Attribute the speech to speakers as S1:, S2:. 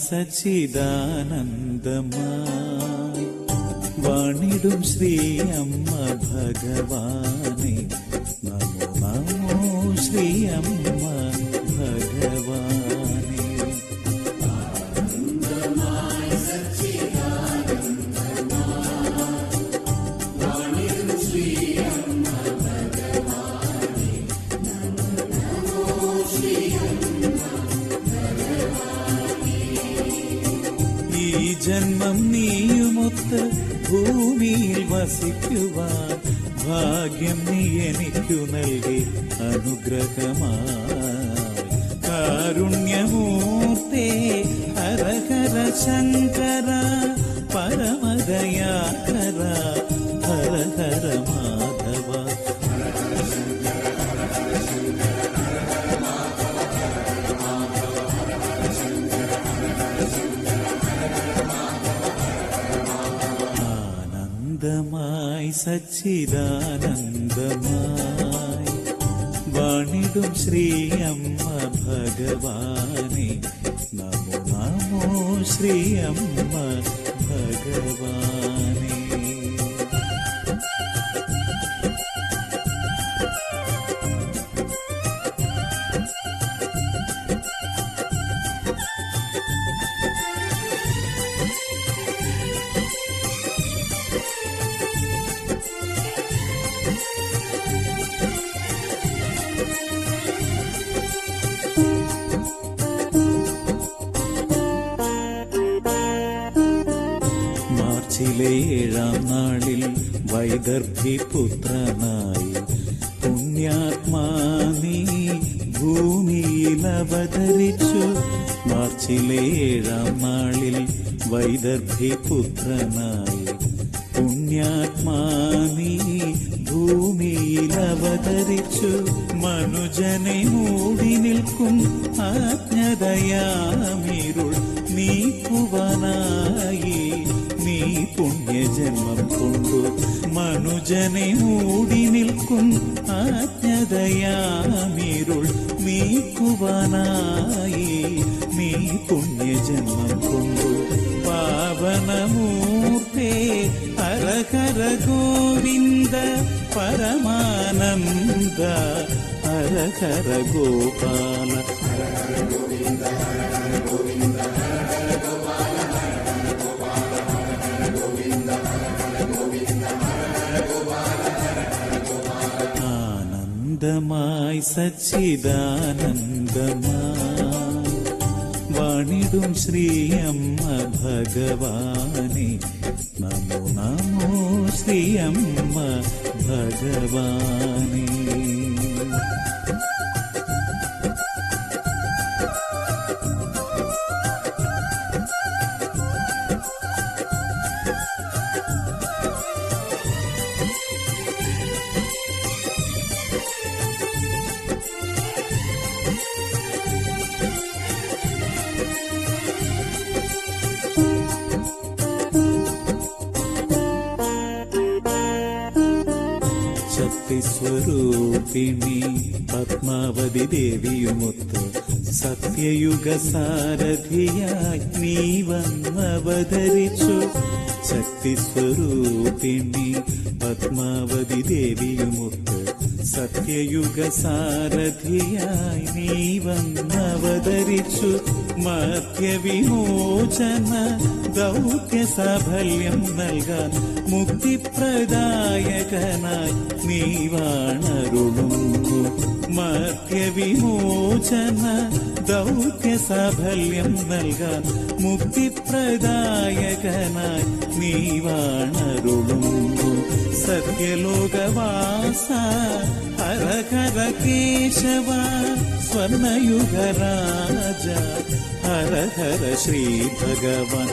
S1: സച്ചിദാനന്ദമായി വാണിടും ശ്രീ അമ്മ ഭഗവാനെ നമോ നമോ ശ്രീ അമ്മ ഭഗവാനെ. ഈ ജന്മം നീയുമൊത്ത് ഭൂമിയിൽ വസിക്കുവാൻ ഭാഗ്യം നീ എനിക്കു നൽകി അനുഗ്രഹമായി. കാരുണ്യമൂർത്തേ ഹര ഹര ശങ്കര പരമദയാകര ഹര ഹര മാധവ. ആനന്ദമായി സച്ചിദാനന്ദമായി വാണിടും ശ്രീ അമ്മ ഭഗവാനെ നമോ നമോ ശ്രീ അമ്മ ഭഗവാനെ. മാർച്ചിലെ 7-ാം നാളിൽ വൈദർഭി പുത്രനായി പുണ്യാത്മാ നീ ഭൂമിയിൽ അവതരിച്ചു. മാർച്ചിലെ 7-ാം നാളിൽ വൈദർഭി പുത്രനായി പുണ്യാത്മാ നീ ഭൂമിയിൽ അവതരിച്ചു. മനുജനെ മൂടി നിൽക്കും ആജ്ഞതയാമിരുൾ നീക്കുവാനായി നീ പുണ്യജന്മം കൊണ്ടു. മനുജനെ മൂടി നിൽക്കും ആജ്ഞതയാമിരുൾ നീക്കുവാനായി നീ പുണ്യജന്മം കൊണ്ടു. പാവനമൂർത്തേ ഹര ഹര ഗോവിന്ദ പരമാനന്ദ ഹര ഹര ഗോപാല. ആനന്ദമായി സച്ചിദാനന്ദമായി വാണിടും ശ്രീ അമ്മ ഭഗവാനെ നമോ നമോ ശ്രീ അമ്മ ഭഗവാനെ. ശക്തിസ്വരൂപിണി പത്മാവതി ദേവിയുമൊത്ത് സത്യയുഗ സാരഥിയായി നീ വന്നവതരിച്ചു. ശക്തിസ്വരൂപിണി പത്മാവതി ദേവിയുമൊത്ത് സത്യയുഗ സാരഥിയായി നീ വന്നവതരിച്ചു. മധ്യവിമോചന ദൗത്യ സാഫല്യം നൽകാൻ മുക്തിപ്രദായകനായി നീ വാണരുളുന്നു. മധ്യവിമോചന ദൗത്യ സാഫല്യം നൽകാൻ മുക്തിപ്രദായകനായി നീ വാണരുളുന്നു. സത്യലോകവാസ ഹര ഹര കേശവ സ്വർണയുഗരാജ ഹര ഹര ശ്രീ ഭഗവാൻ.